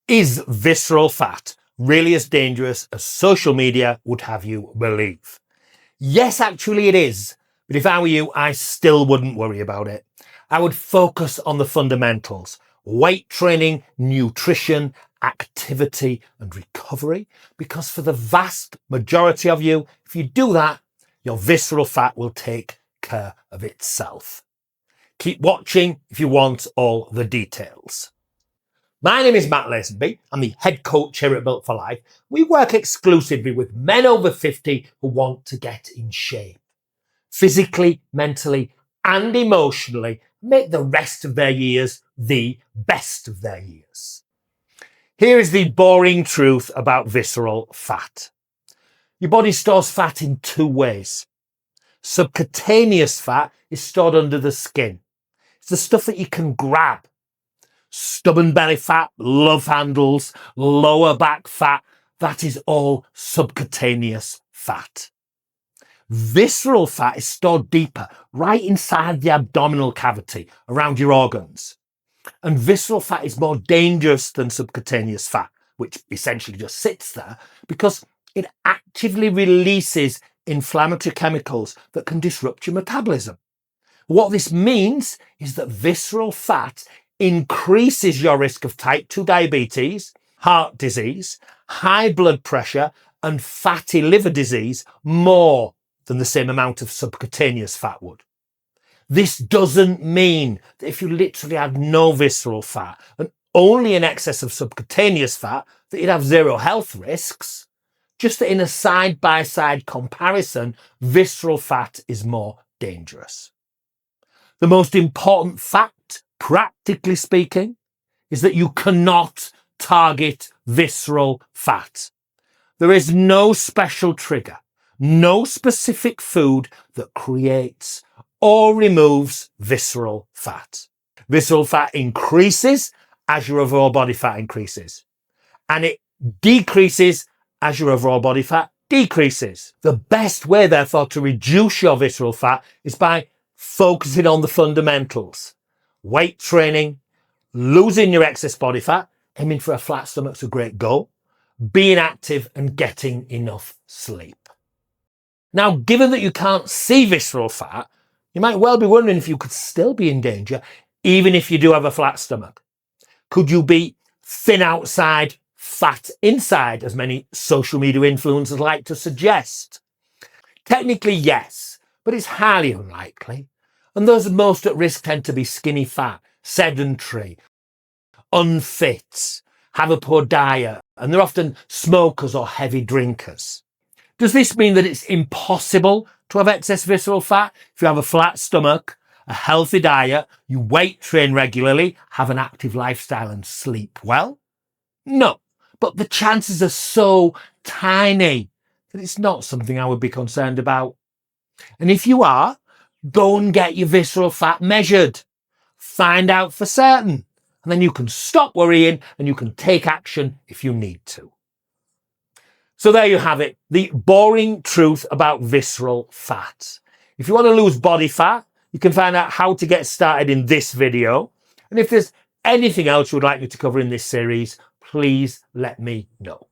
Is visceral fat really as dangerous as social media would have you believe? Yes, actually it is. But if I were you, I still wouldn't worry about it. I would focus on the fundamentals: weight training, nutrition, activity and recovery. Because for the vast majority of you, if you do that, your visceral fat will take care of itself. Keep watching if you want all the details. My name is Matt Lazenby. I'm the head coach here at Built for Life. We work exclusively with men over 50 who want to get in shape, physically, mentally, and emotionally, make the rest of their years the best of their years. Here is the boring truth about visceral fat. Your body stores fat in two ways. Subcutaneous fat is stored under the skin. It's the stuff that you can grab. Stubborn belly fat, love handles, lower back fat, that is all subcutaneous fat. Visceral fat is stored deeper, right inside the abdominal cavity, around your organs. And visceral fat is more dangerous than subcutaneous fat, which essentially just sits there, because it actively releases inflammatory chemicals that can disrupt your metabolism. What this means is that visceral fat increases your risk of type 2 diabetes, heart disease, high blood pressure, and fatty liver disease more than the same amount of subcutaneous fat would. This doesn't mean that if you literally had no visceral fat and only in excess of subcutaneous fat, that you'd have zero health risks. Just that in a side-by-side comparison, visceral fat is more dangerous. The most important fact, practically speaking, is that you cannot target visceral fat. There is no special trigger, no specific food that creates or removes visceral fat. Visceral fat increases as your overall body fat increases, and it decreases as your overall body fat decreases. The best way, therefore, to reduce your visceral fat is by focusing on the fundamentals: weight training, losing your excess body fat, aiming for a flat stomach's a great goal, being active and getting enough sleep. Now, given that you can't see visceral fat, you might well be wondering if you could still be in danger even if you do have a flat stomach. Could you be thin outside, fat inside, as many social media influencers like to suggest? Technically, yes, but it's highly unlikely. And those most at risk tend to be skinny fat, sedentary, unfit, have a poor diet, and they're often smokers or heavy drinkers. Does this mean that it's impossible to have excess visceral fat if you have a flat stomach, a healthy diet, you weight train regularly, have an active lifestyle and sleep well? No, but the chances are so tiny that it's not something I would be concerned about. And if you are, go and get your visceral fat measured. Find out for certain. And then you can stop worrying and you can take action if you need to. So there you have it, the boring truth about visceral fat. If you want to lose body fat, you can find out how to get started in this video. And if there's anything else you would like me to cover in this series, please let me know.